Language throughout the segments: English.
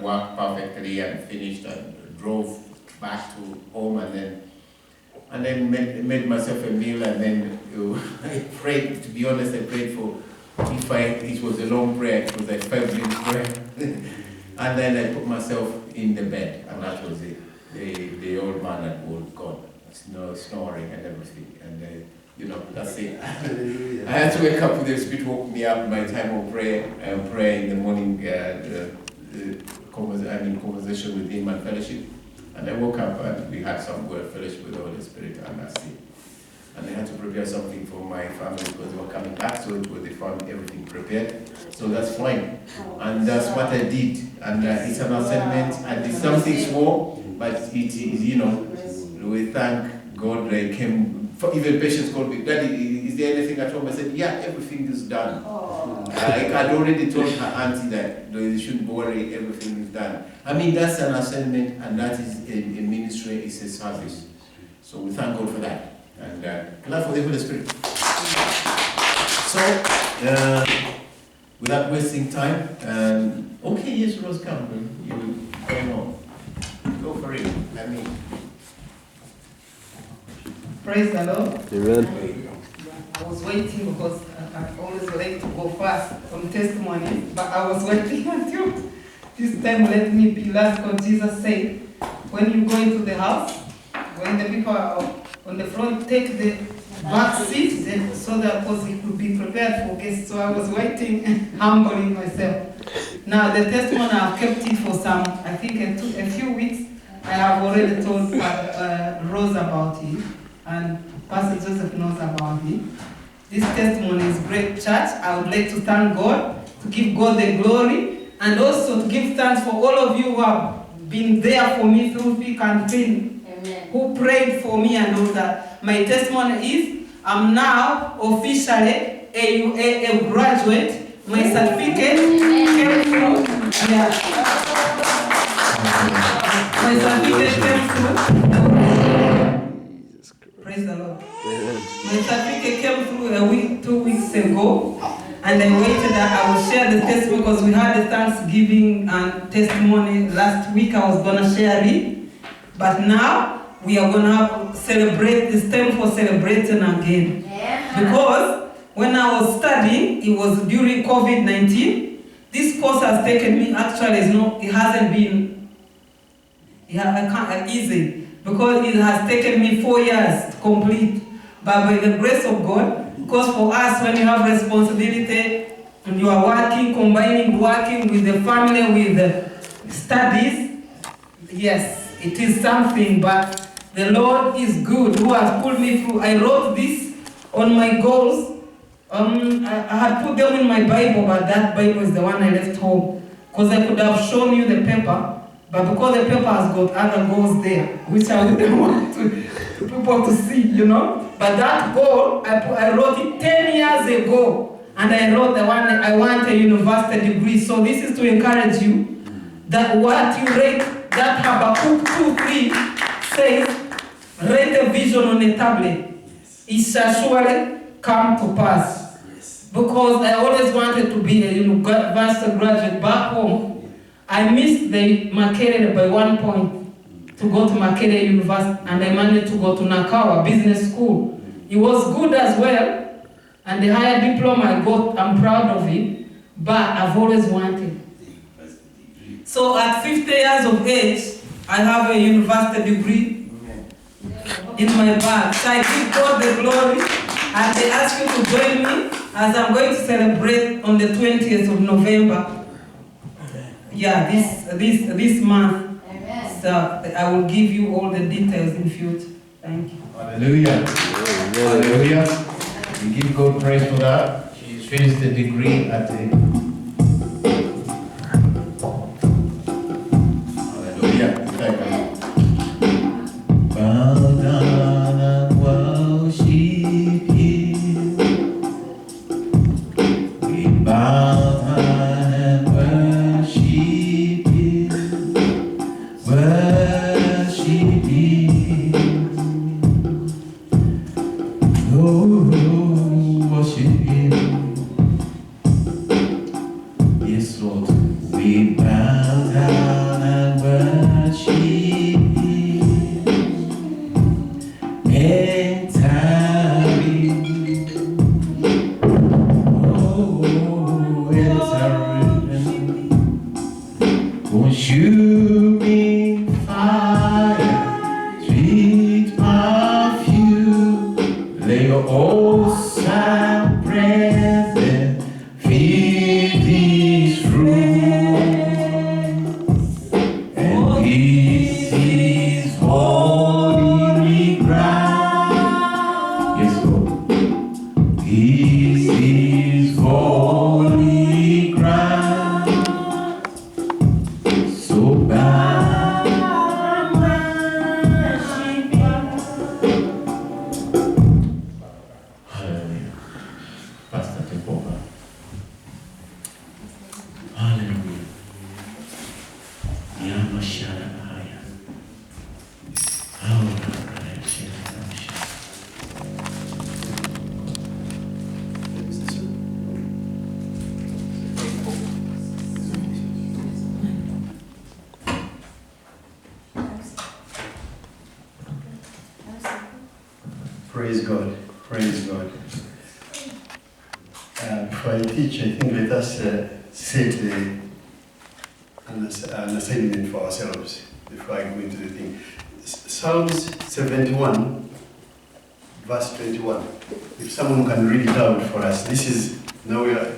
work perfectly and finished and drove back to home and then made myself a meal and then I prayed. To be honest, I prayed for, it was a long prayer, it was like 5 minutes prayer. And then I put myself in the bed and that was it. The old man had gone, snoring and everything. And that's it. I had to wake up with the Spirit woke me up my time of prayer in the morning, conversation with him and fellowship. And I woke up and we had some word fellowship with the Holy Spirit and that's it. And I had to prepare something for my family because they were coming back, so they found everything prepared. So that's fine. And that's what I did. And it's an assignment and it's something small, but it is, we thank God. I came. Even patients called me, Daddy, is there anything at home? I said, yeah, everything is done. I had already told her auntie that they shouldn't worry, everything is done. I mean, that's an assignment and that is a ministry, it's a service. So we thank God for that. And clap for the Holy Spirit. So, without wasting time, okay, yes, Rose, come. You going on. Go for it. Praise the Lord. Amen. I was waiting because I always like to go fast on testimony, but I was waiting until this time. Let me be last, because Jesus said, when you go into the house, when the people are on the front, take the back seat, then so that because it could be prepared for guests. So I was waiting, humbling myself. Now the testimony, I've kept it for some, I think a few weeks. I have already told Rose about it. And Pastor Joseph knows about it. This testimony is great, church. I would like to thank God, to give God the glory, and also to give thanks for all of you who have been there for me through thick and thin, who prayed for me and all that. My testimony is, I'm now officially a graduate. My certificate came through. Yeah. My certificate came through. Praise the Lord. My certificate came through 2 weeks ago, and I waited that I will share the testimony because we had the Thanksgiving and testimony last week. I was going to share it, but now we are going to celebrate. It's time for celebrating again. Because when I was studying, it was during COVID-19. This course has taken me, actually, it hasn't been easy. Because it has taken me 4 years to complete. But by the grace of God, because for us, when you have responsibility, and you are combining working with the family, with the studies, yes, it is something, but the Lord is good, who has pulled me through. I wrote this on my goals. I had put them in my Bible, but that Bible is the one I left home. Because I could have shown you the paper, but because the paper has got other goals there, which I wouldn't want people to see, But that goal, I wrote it 10 years ago. And I wrote the one, I want a university degree. So this is to encourage you that what you read, that Habakkuk 2:3 says, write a vision on a tablet. It shall surely come to pass. Because I always wanted to be a university graduate back home. I missed the Makerere by 1 point to go to Makerere University, and I managed to go to Nakawa Business School. It was good as well, and the higher diploma I got, I'm proud of it, but I've always wanted. So at 50 years of age, I have a university degree in my bag. So I give God the glory, and I ask you to join me as I'm going to celebrate on the 20th of November. Yeah, this month. So I will give you all the details in future. Thank you. Hallelujah. Hallelujah. We give God praise for that. She finished the degree at the... Hallelujah. Bow down and worship Him. We bow down and worship Him. Worship Him. Oh, worship Him. consuming fire, sweet perfume, lay your awesome presence, fill this room, and this is holy ground. Yes, Lord. This is holy ground. So bow and worship Him. Hallelujah. Pastor, take over. Hallelujah. Yamashara Bahaya. Praise God. Praise God. Before I teach, I think let us set an assignment for ourselves before I go into the thing. Psalms 71, verse 21. If someone can read it out for us. This is, now we are,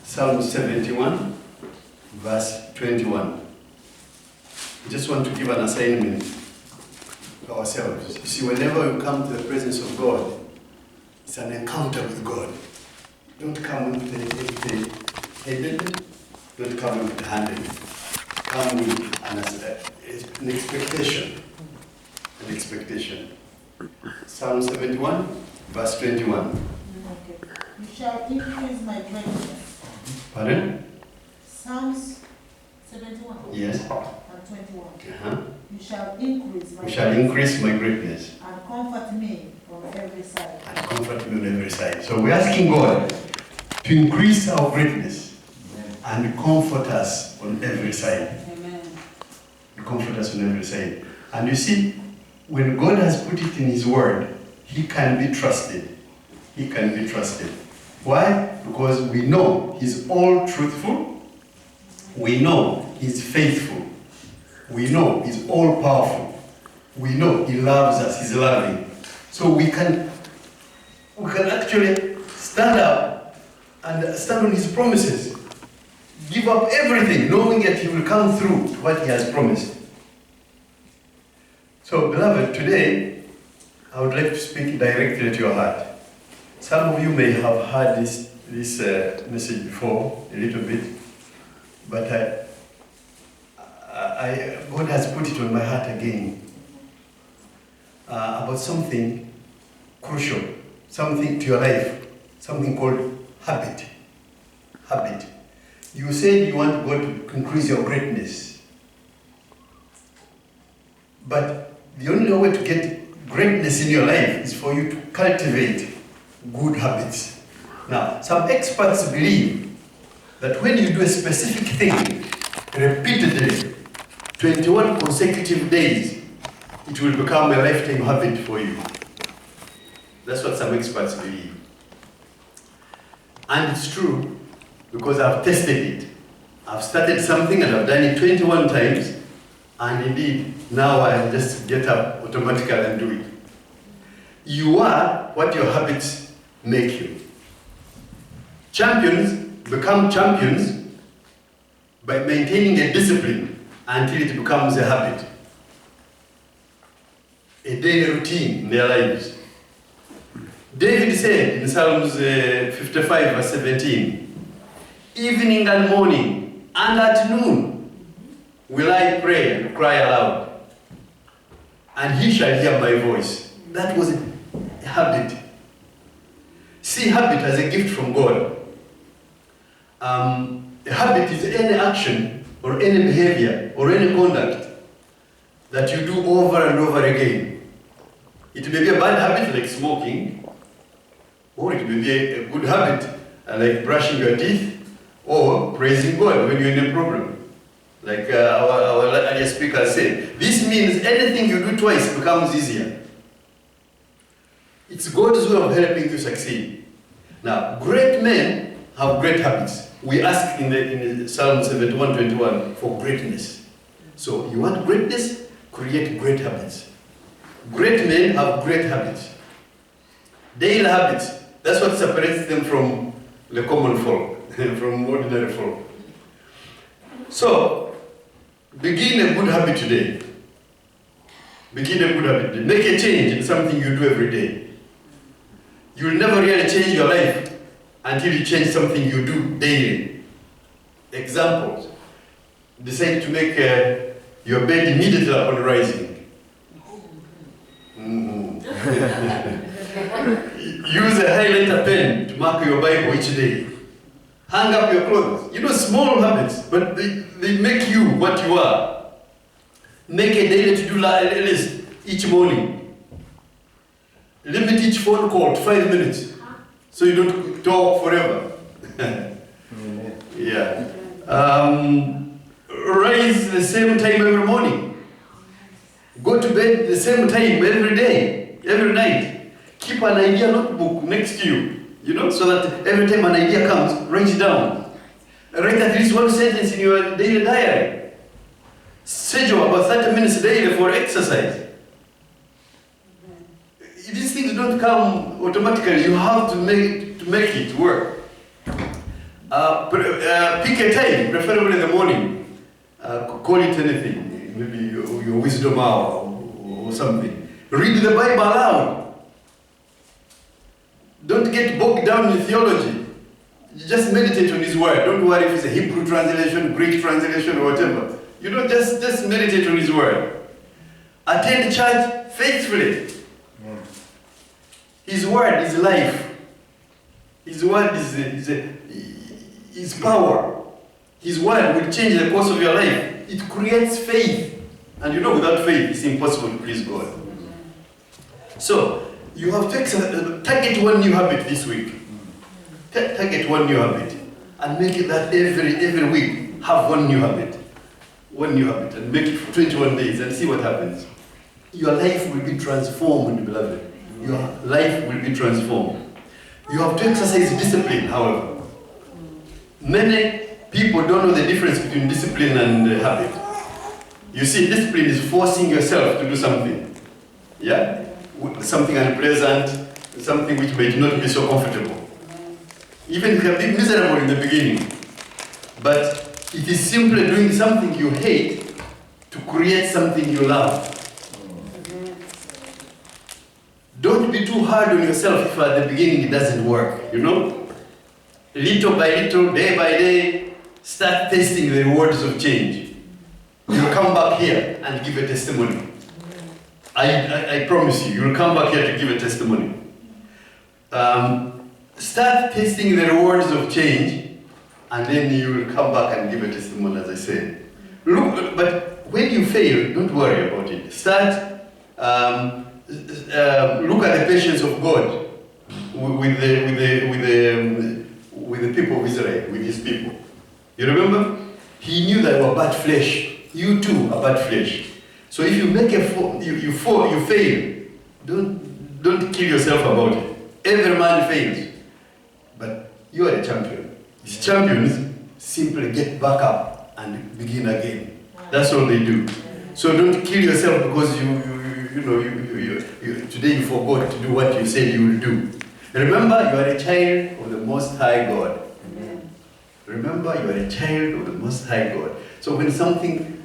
Psalm 71, verse 21. I just want to give an assignment to ourselves. You see, whenever we come to the presence of God, it's an encounter with God. Don't come empty-headed. Don't come empty-handed. Come with an expectation. An expectation. Psalm 71, verse 21. Okay. You shall increase my greatness. Pardon? Psalms 71 Yes. and 21. Uh-huh. You shall increase my You shall increase my greatness and comfort me from every side. and comfort me on every side. So we're asking God to increase our greatness and comfort us on every side. Amen. To comfort us on every side. And you see, when God has put it in His Word, He can be trusted. He can be trusted. Why? Because we know He's all truthful. We know He's faithful. We know He's all powerful. We know He loves us. He's loving. So we can actually stand up and stand on His promises. Give up everything, knowing that He will come through to what He has promised. So, beloved, today I would like to speak directly to your heart. Some of you may have heard this message before, a little bit, but God has put it on my heart again about something crucial, something to your life, something called habit. Habit. You said you want God to increase your greatness, but the only way to get greatness in your life is for you to cultivate good habits. Now, some experts believe that when you do a specific thing repeatedly, 21 consecutive days, it will become a lifetime habit for you. That's what some experts believe. And it's true because I've tested it. I've started something and I've done it 21 times, and indeed, now I just get up automatically and do it. You are what your habits make you. Champions become champions by maintaining a discipline until it becomes a habit, a daily routine in their lives. David said in Psalms 55 verse 17, evening and morning and at noon will I pray and cry aloud, and He shall hear my voice. That was a habit. See habit as a gift from God. A habit is any action or any behavior or any conduct that you do over and over again. It may be a bad habit like smoking, or it may be a good habit like brushing your teeth or praising God when you're in a problem. Like our earlier speaker said, this means anything you do twice becomes easier. It's God's way of helping you succeed. Now, great men have great habits. We ask in Psalm 71:21 for greatness. So you want greatness? Create great habits. Great men have great habits. Daily habits. That's what separates them from the common folk, from ordinary folk. So, begin a good habit today. Begin a good habit today. Make a change in something you do every day. You will never really change your life until you change something you do daily. Examples. Decide to make your bed immediately upon rising. Use a highlighter pen to mark your Bible each day. Hang up your clothes. You know, small habits, but they make you what you are. Make a daily to-do list each morning. Limit each phone call to 5 minutes, so you don't talk forever. Yeah. Rise the same time every morning. Go to bed the same time every day, every night. Keep an idea notebook next to you, so that every time an idea comes, write it down. Write at least one sentence in your daily diary. Schedule about 30 minutes daily for exercise. These things don't come automatically. You have to make it work. Pick a time, preferably in the morning. Call it anything, maybe your wisdom hour or something. Read the Bible aloud. Don't get bogged down in theology. Just meditate on His Word. Don't worry if it's a Hebrew translation, Greek translation, or whatever. Just meditate on His Word. Attend church faithfully. His Word is life. His Word is power. His Word will change the course of your life. It creates faith. And without faith, it's impossible to please God. So, you have to target one new habit this week. Target one new habit. And make it that every week, have one new habit. One new habit. And make it for 21 days and see what happens. Your life will be transformed, beloved. Your life will be transformed. You have to exercise discipline, however. Many people don't know the difference between discipline and habit. You see, discipline is forcing yourself to do something. Yeah? Something unpleasant, something which may not be so comfortable. Even it can be miserable in the beginning. But it is simply doing something you hate to create something you love. Don't be too hard on yourself if at the beginning it doesn't work, Little by little, day by day, start tasting the rewards of change. You'll come back here and give a testimony. I promise you'll come back here to give a testimony. Start tasting the rewards of change, and then you'll come back and give a testimony, as I said. But when you fail, don't worry about it. Start, look at the patience of God with the people of Israel, with His people. You remember? He knew that we were bad flesh. You too are bad flesh. So if you make you fail, don't kill yourself about it. Every man fails, but you are a champion. These champions simply get back up and begin again. That's all they do. So don't kill yourself because today you forgot to do what you said you will do. Remember, you are a child of the Most High God. Amen. Remember, you are a child of the Most High God. So when something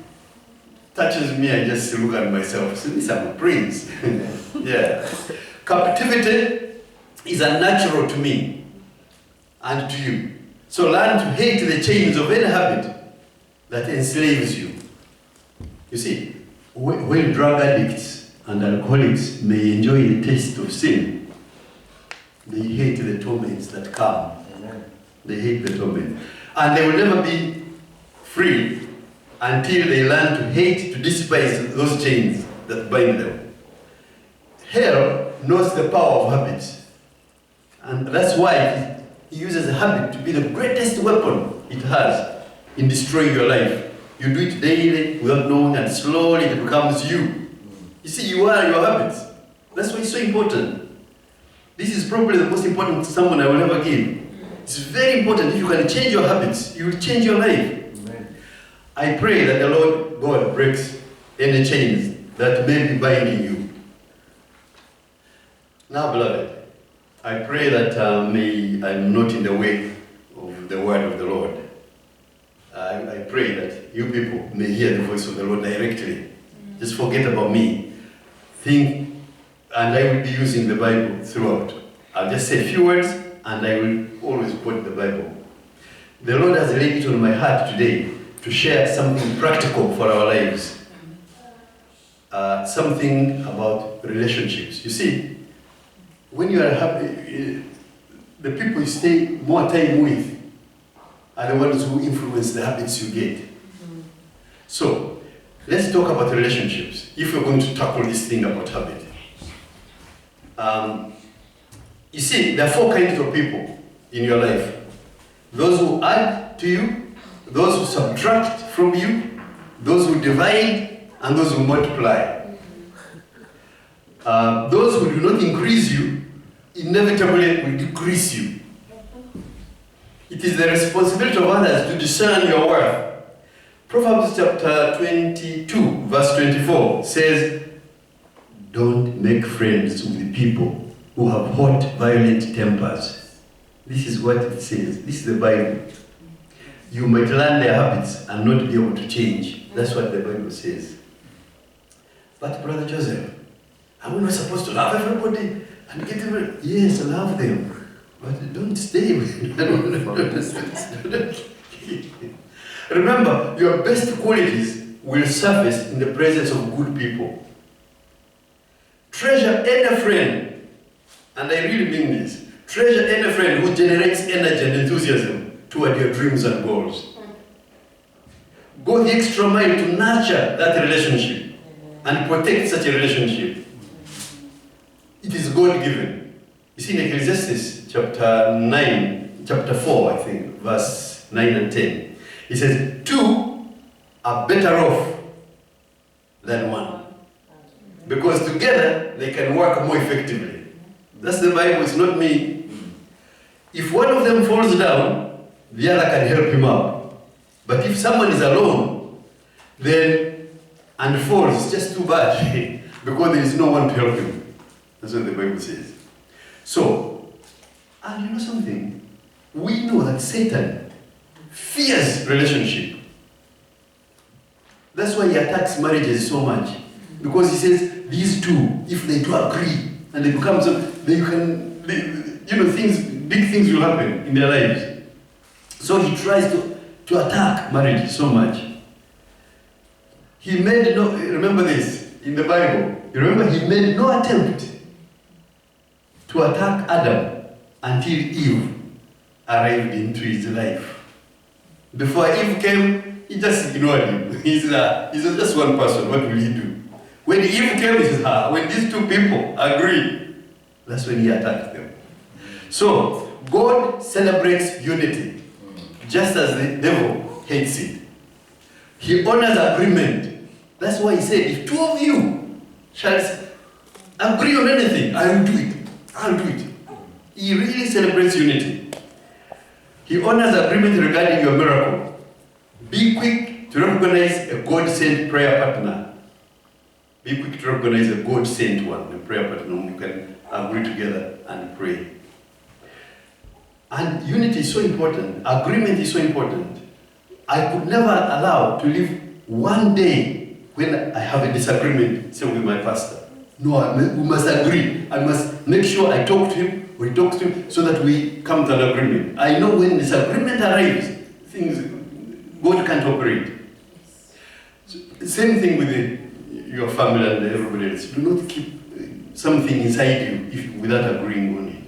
touches me, I just look at myself. So I'm a prince. Yeah. Captivity is unnatural to me and to you. So learn to hate the chains of any habit that enslaves you. You see, when drug addicts and alcoholics may enjoy the taste of sin, they hate the torments that come. Amen. They hate the torment. And they will never be free until they learn to hate, to despise those chains that bind them. Hell knows the power of habits. And that's why he uses a habit to be the greatest weapon it has in destroying your life. You do it daily without knowing, and slowly it becomes you. You see, you are your habits. That's why it's so important. This is probably the most important sermon I will ever give. It's very important. If you can change your habits, you will change your life. Amen. I pray that the Lord God breaks any chains that may be binding you. Now, beloved, I pray that I'm not in the way of the word of the Lord. I pray that you people may hear the voice of the Lord directly. Just forget about me. Think, and I will be using the Bible throughout. I'll just say a few words, and I will always quote the Bible. The Lord has laid it on my heart today to share something practical for our lives. Something about relationships. You see, when you are happy, the people you stay more time with are the ones who influence the habits you get. So, let's talk about relationships, if we're going to tackle this thing about habit. You see, there are 4 kinds of people in your life. Those who add to you, those who subtract from you, those who divide, and those who multiply. Those who do not increase you, inevitably will decrease you. It is the responsibility of others to discern your worth. Proverbs chapter 22, verse 24 says, don't make friends with the people who have hot, violent tempers. This is what it says. This is the Bible. You might learn their habits and not be able to change. That's what the Bible says. But Brother Joseph, are we not supposed to love everybody and get them? Yes, love them. But don't stay with them. Remember, your best qualities will surface in the presence of good people. Treasure any friend, and I really mean this, treasure any friend who generates energy and enthusiasm toward your dreams and goals. Go the extra mile to nurture that relationship and protect such a relationship. It is God-given. You see in Ecclesiastes chapter 4, I think, verse 9 and 10. It says, 2 are better off than 1. Because together they can work more effectively. That's the Bible, it's not me. If one of them falls down, the other can help him up. But if someone is alone, then and falls, it's just too bad because there is no one to help him. That's what the Bible says. So, and you know something? We know that Satan fears relationship. That's why he attacks marriages so much. Because he says, these two, if they do agree, and they become so, big things will happen in their lives. So he tries to attack marriage so much. He made no, remember this, in the Bible, you remember he made no attempt to attack Adam until Eve arrived into his life. Before Eve came, he just ignored him. He's just one person, what will he do? When Eve came, he says, when these two people agree, that's when he attacked them. So, God celebrates unity, just as the devil hates it. He honors agreement. That's why he said, if 2 of you shall agree on anything, I will do it. I'll do it. He really celebrates unity. He honors agreement regarding your miracle. Be quick to recognize a God-sent prayer partner. Be quick to recognize a God-sent one, a prayer partner whom you can agree together and pray. And unity is so important. Agreement is so important. I could never allow to live one day when I have a disagreement, say with my pastor. No, we must agree. I must make sure I talk to him, we talk to him, so that we come to an agreement. I know when disagreement arrives, God can't operate. So, same thing with your family and everybody else. Do not keep something inside you without agreeing on it.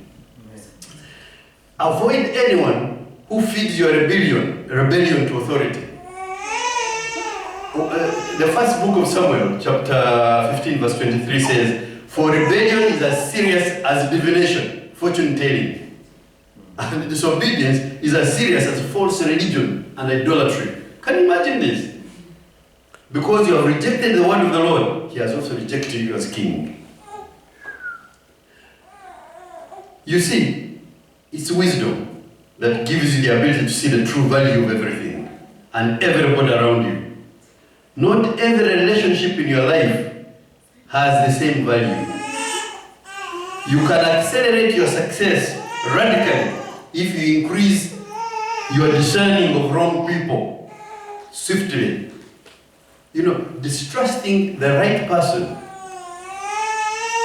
Avoid anyone who feeds your rebellion to authority. The first book of Samuel, chapter 15, verse 23 says, for rebellion is as serious as divination, fortune telling. And disobedience is as serious as false religion and idolatry. Can you imagine this? Because you have rejected the word of the Lord, he has also rejected you as king. You see, it's wisdom that gives you the ability to see the true value of everything and everybody around you. Not every relationship in your life has the same value. You can accelerate your success radically if you increase your discerning of wrong people swiftly. You know, distrusting the right person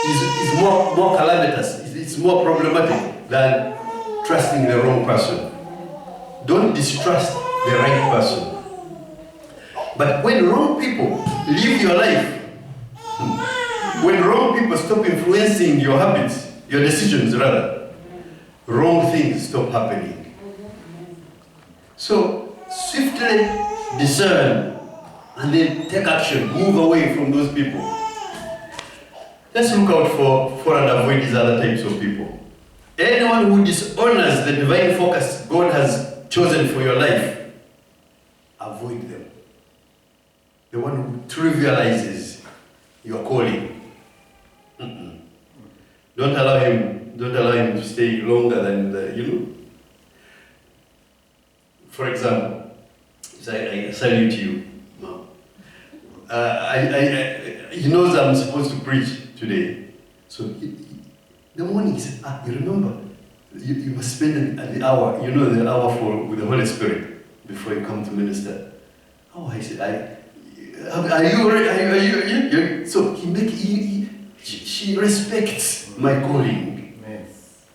is more calamitous, it's more problematic than trusting the wrong person. Don't distrust the right person. But when wrong people leave your life, when wrong people stop influencing your habits, your decisions rather, wrong things stop happening. So swiftly discern and then take action, move away from those people. Let's look out for and avoid these other types of people. Anyone who dishonors the divine focus God has chosen for your life, avoid them. The one who trivializes your calling. Don't allow him to stay longer than For example, I salute you. No. He knows I'm supposed to preach today. So in the morning he said, you remember, you must spend the hour, the hour with the Holy Spirit before you come to minister. Oh, I said, are you ready? Are you? So she respects my calling. Yes.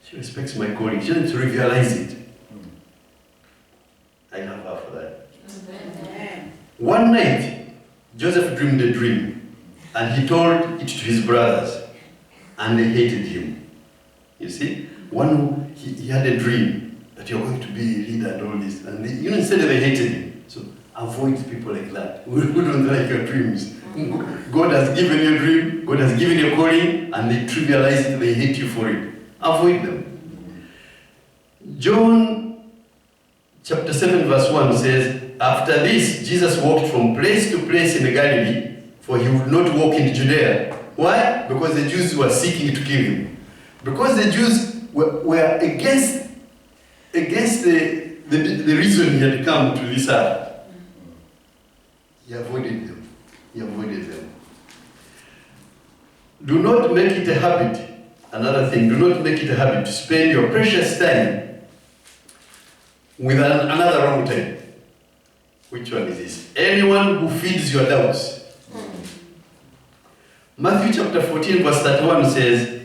She respects my calling. She doesn't trivialize it. I love her for that. One night, Joseph dreamed a dream, and he told it to his brothers, and they hated him. You see, he had a dream that you're going to be a leader and all this, and instead they hated him. So avoid people like that who don't like your dreams. God has given you a dream, God has given you a calling, and they trivialize it, they hate you for it. Avoid them. John chapter 7 verse 1 says, after this, Jesus walked from place to place in Galilee, for he would not walk in Judea. Why? Because the Jews were seeking to kill him. Because the Jews were against the reason he had come to this earth. He avoided them. Do not make it a habit. Another thing, do not make it a habit to spend your precious time with another wrong time. Which one is this? Anyone who feeds your doubts. Matthew chapter 14 verse 31 says,